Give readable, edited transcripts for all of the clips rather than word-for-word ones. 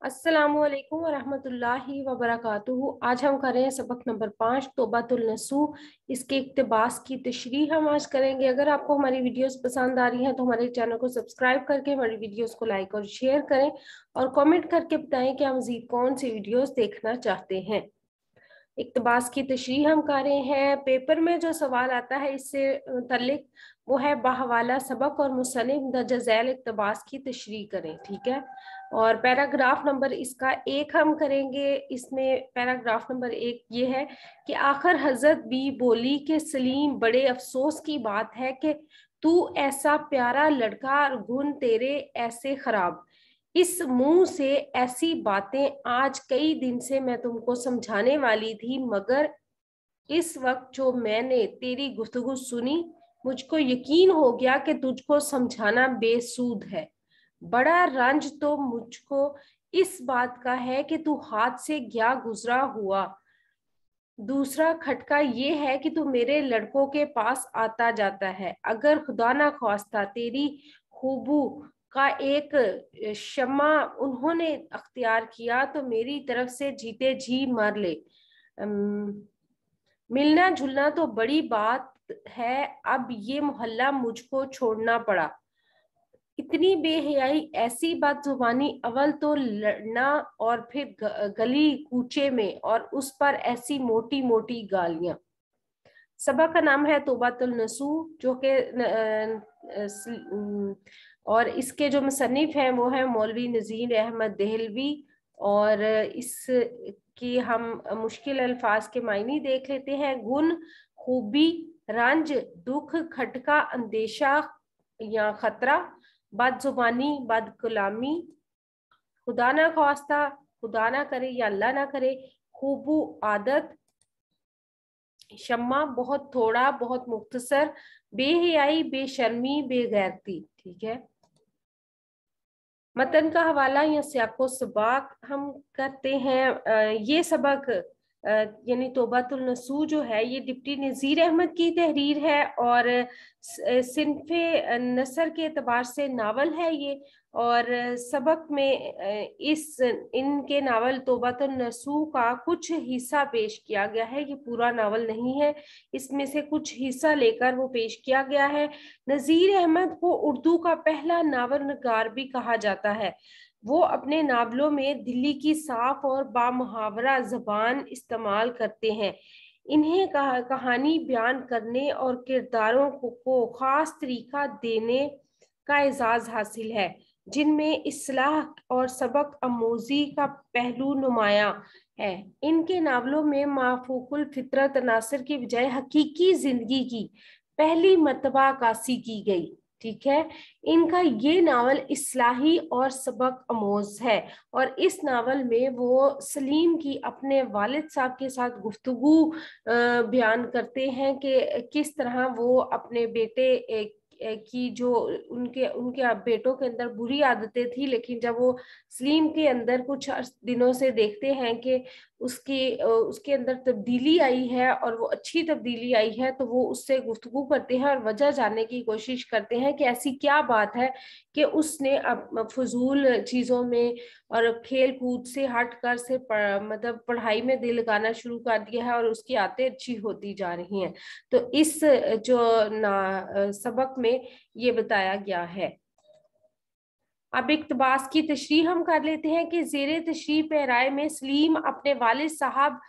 अस्सलामुअलैकुम वरहमतुल्लाहि वबरकातुहू। आज हम कर रहे हैं सबक नंबर 5 तौबातुल नसूह। इसके इक्तिबास की तशरीह हम आज करेंगे। अगर आपको हमारी वीडियोस पसंद आ रही हैं तो हमारे चैनल को सब्सक्राइब करके हमारी वीडियोस को लाइक और शेयर करें और कमेंट करके बताएं कि हम मज़ीद कौन सी वीडियोस देखना चाहते हैं। इक्तिबास की तशरीह हम कर रहे हैं। पेपर में जो सवाल आता है इससे मुतल्लिक वो है बहवाला सबक और मुसन्निफ दर्ज झैल इक्तिबास की तशरीह करें। ठीक है। और पैराग्राफ नंबर इसका 1 हम करेंगे। इसमें पैराग्राफ नंबर 1 ये है कि आखिर हजरत भी बोली कि सलीम, बड़े अफसोस की बात है कि तू ऐसा प्यारा लड़का, गुण तेरे ऐसे खराब, इस मुंह से ऐसी बातें आज कई दिन से मैं तुमको समझाने वाली थी, मगर इस वक्त जो मैंने तेरी गुफ्तगू सुनी मुझको यकीन हो गया कि तुझको समझाना बेसूद है। बड़ा रंज तो मुझको इस बात का है कि तू हाथ से गया गुजरा हुआ। दूसरा खटका ये है कि तू मेरे लड़कों के पास आता जाता है। अगर खुदा ना ख्वास्ता तेरी खूबू का एक शम्मा उन्होंने अख्तियार किया तो मेरी तरफ से जीते जी मर ले। मिलना जुलना तो बड़ी बात है, अब ये मोहल्ला मुझको छोड़ना पड़ा। इतनी बेहयाई, ऐसी बदजुबानी, अव्वल तो लड़ना और फिर गली कूचे में और उस पर ऐसी मोटी मोटी गालियां। सबक का नाम है तौबातुल नसूह, जो कि और इसके जो मुसन्निफ हैं वो है मौलवी नज़ीर अहमद देहलवी। और इसकी हम मुश्किल अल्फाज के मायने देख लेते हैं। गुण, खूबी, रंज, दुख, खटका, अंदेशा या खतरा, बदजुबानी, बदकलामी, खुदा ना ख्वास्ता, खुदा ना करे या अल्लाह ना करे, खूबू, आदत, शम्मा, बहुत थोड़ा, बहुत मुख्तसर, बेहयाई, बेशर्मी, बेगैरती। ठीक है। मतन का हवाला या सियाको सबाक हम करते हैं। ये सबक यानी तौबातुल नसूह जो है ये डिप्टी नज़ीर अहमद की तहरीर है और सिनफे नसर के एतबार से नावल है ये। और सबक में इनके नावल तौबातुल नसूह का कुछ हिस्सा पेश किया गया है। ये पूरा नावल नहीं है, इसमें से कुछ हिस्सा लेकर वो पेश किया गया है। नज़ीर अहमद को उर्दू का पहला नावल नगार भी कहा जाता है। वो अपने नावलों में दिल्ली की साफ और बामुहावरा जबान इस्तेमाल करते हैं। इन्हें कहानी बयान करने और किरदारों को खास तरीका देने का एजाज हासिल है, जिनमें इस्लाह और सबक आमोजी का पहलू नुमाया है। इनके नावलों में माफूकुल फितरत अनासर की बजाय हकीकी जिंदगी की पहली मर्तबा अक्कासी की गई। ठीक है। इनका ये नावल इस्लाही और सबक आमोज है और इस नावल में वो सलीम की अपने वालिद साहब के साथ गुफ्तगू बयान करते हैं कि किस तरह वो अपने बेटे की जो उनके उनके बेटों के अंदर बुरी आदतें थी, लेकिन जब वो सलीम के अंदर कुछ दिनों से देखते हैं कि उसके अंदर तब्दीली आई है और वो अच्छी तब्दीली आई है, तो वो उससे गुफ्तगू करते हैं और वजह जानने की कोशिश करते हैं कि ऐसी क्या बात है कि उसने अब फजूल चीज़ों में और खेल कूद से हट कर से मतलब पढ़ाई में दिल लगाना शुरू कर दिया है और उसकी आदतें अच्छी होती जा रही हैं। तो इस जो सबक में ये बताया गया है। अब इक्तबास की तशरीह हम कर लेते हैं कि ज़ेरे तशरीह पैराए में सलीम अपने वालिद साहब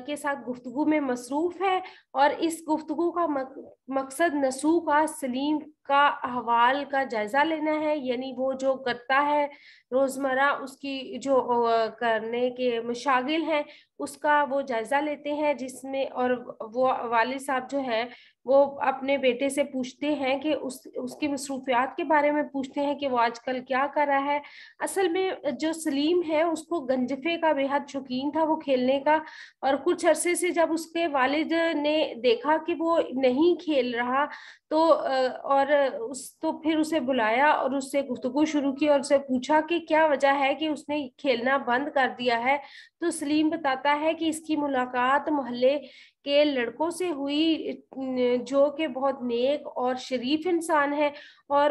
के साथ गुफ्तगू में मसरूफ है और इस गुफ्तगू का मकसद नसूह का सलीम का अहवाल का जायजा लेना है, यानी वो जो करता है रोजमर्रा उसकी जो करने के मशागिल हैं उसका वो जायजा लेते हैं, जिसमें और वो वालिद साहब जो है वो अपने बेटे से पूछते हैं कि उसकी मसरूफियात के बारे में पूछते हैं कि वो आजकल क्या कर रहा है। असल में जो सलीम है उसको गंजफे का बेहद शौकीन था, वो खेलने का। और कुछ अरसे से जब उसके वालिद ने देखा कि वो नहीं खेल रहा तो फिर उसे बुलाया और उससे गुफ्तगू शुरू की और उससे पूछा कि क्या वजह है कि उसने खेलना बंद कर दिया है। तो सलीम बताता है कि इसकी मुलाकात मोहल्ले के लड़कों से हुई جو کہ بہت نیک اور شریف انسان ہے، اور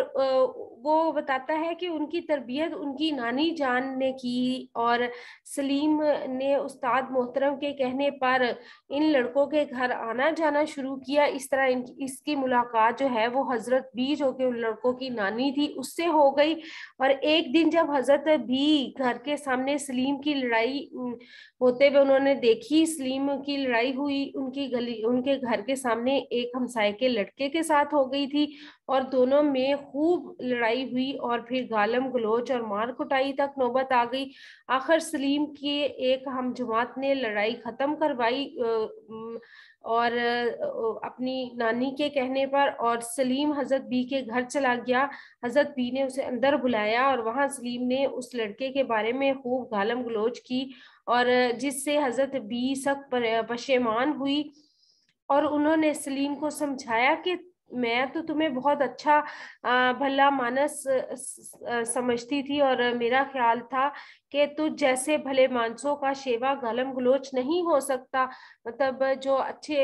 وہ بتاتا ہے کہ ان کی تربیت ان کی نانی جان نے کی، اور سلیم نے استاد محترم کے کہنے پر ان لڑکوں کے گھر آنا جانا شروع کیا۔ اس طرح اس کی ملاقات جو ہے وہ حضرت بی جو کہ ان لڑکوں کی نانی تھی اس سے ہو گئی۔ اور ایک دن جب حضرت بی گھر کے سامنے سلیم کی لڑائی ہوتے ہوئے انہوں نے دیکھی، سلیم کی لڑائی ہوئی ان کے گھر کے سامنے ایک ہمسائے کے لڑکے کے ساتھ ہو گئی تھی، اور دونوں میں خوب لڑائی ہوئی اور پھر گالم گلوچ اور مار کٹائی تک نوبت آ گئی۔ آخر سلیم کی ایک ہم جماعت نے لڑائی ختم کروائی اور اپنی نانی کے کہنے پر، اور سلیم حضرت بی کے گھر چلا گیا۔ حضرت بی نے اسے اندر بلایا اور وہاں سلیم نے اس لڑکے کے بارے میں خوب گالم گلوچ کی، اور جس سے حضرت بی سخت پشیمان ہوئی، اور انہوں نے سلیم کو سمجھایا کہ میں تو تمہیں بہت اچھا بھلا مانس سمجھتی تھی، اور میرا خیال تھا کہ تجھ جیسے بھلے مانسوں کا شیوا گالم گلوچ نہیں ہو سکتا۔ مطلب جو اچھے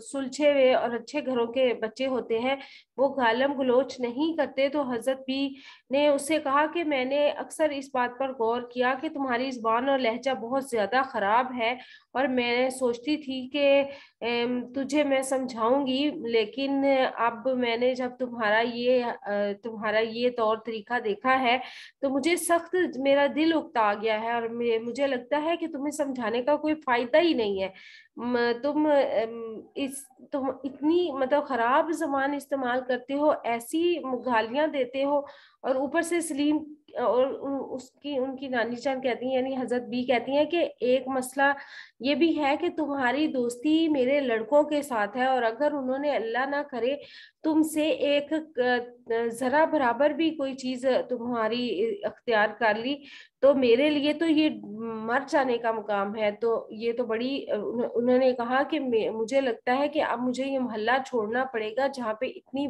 سلجھے ہوئے اور اچھے گھروں کے بچے ہوتے ہیں وہ گالم گلوچ نہیں کرتے۔ تو حضرت بی نے اس سے کہا کہ میں نے اکثر اس بات پر غور کیا کہ تمہاری زبان اور لہجہ بہت زیادہ خراب ہے، اور میں سوچتی تھی کہ تجھے میں سمجھاؤں گی، لیکن اب میں نے جب تمہارا یہ طور طریقہ دیکھا ہے تو مجھے سخت میرا دل اکتا گیا ہے، اور مجھے لگتا ہے کہ تمہیں سمجھانے کا کوئی فائدہ ہی نہیں ہے۔ تم اتنی مطلب خراب زبان استعمال کرتے ہو، ایسی گالیاں دیتے ہو، اور اوپر سے سلیم اور ان کی نانی جان کہتی ہیں یعنی حضرت بی کہتی ہیں کہ ایک مسئلہ یہ بھی ہے کہ تمہاری دوستی میرے لڑکوں کے ساتھ ہے، اور اگر انہوں نے اللہ نہ کرے تم سے ایک ذرا برابر بھی کوئی چیز تمہاری اختیار کر لی تو میرے لیے تو یہ مر جانے کا مقام ہے۔ تو یہ تو بڑی انہوں نے کہا کہ مجھے لگتا ہے کہ اب مجھے یہ محلہ چھوڑنا پڑے گا جہاں پہ اتنی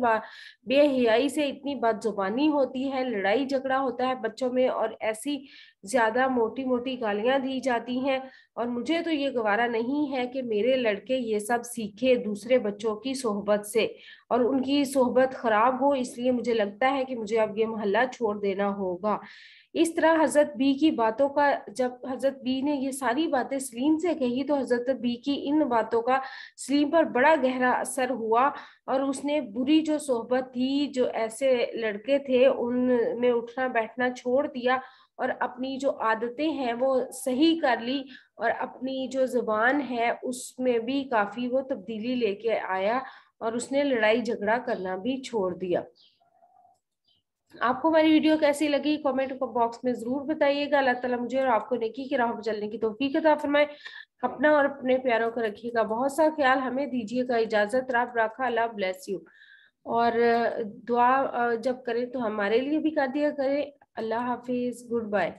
بے حیائی سے اتنی بد زبانی ہوتی ہے، لڑائی جھگڑا ہوتا ہے بچوں میں، اور ایسی زیادہ موٹی موٹی گالیاں دی جاتی ہیں، اور مجھے تو یہ گوارا نہیں ہے کہ میرے لڑکے یہ سب سیکھے دوسرے بچوں کی صحبت سے اور ان کی صحبت خراب ہو، اس لیے مجھے لگتا ہے کہ مجھے اب یہ محلہ چھوڑ دینا ہوگا۔ اس طرح حضرت بی کی باتوں کا، جب حضرت بی نے یہ ساری باتیں سلیم سے کہی تو حضرت بی کی ان باتوں کا سلیم پر بڑا گہرا اثر ہوا، اور اس نے بری جو صحبت تھی، جو ایسے لڑکے تھے ان میں اٹھنا بیٹھنا چھوڑ دیا، اور اپنی جو عادتیں ہیں وہ صحیح کر لی، اور اپنی جو زبان ہے اس میں بھی کافی وہ تبدیلی لے کے آیا، اور اس نے لڑائی جھگڑا کرنا بھی چھوڑ دیا۔ آپ کو ہماری ویڈیو کیسی لگی کامنٹ باکس میں ضرور بتائیے گا۔ اللہ تعالیٰ مجھے اور آپ کو نیکی کی راہ پر چلنے کی توفیق عطا فرمائے۔ اپنا اور اپنے پیاروں کا رکھیے گا بہت سا خیال، ہمیں دیجیے گا اجازت، رب رکھا، اللہ بلیس یو، اور دعا جب کریں تو ہمارے لیے بھی کر دیا کریں۔ اللہ حافظ، گڈ بائے۔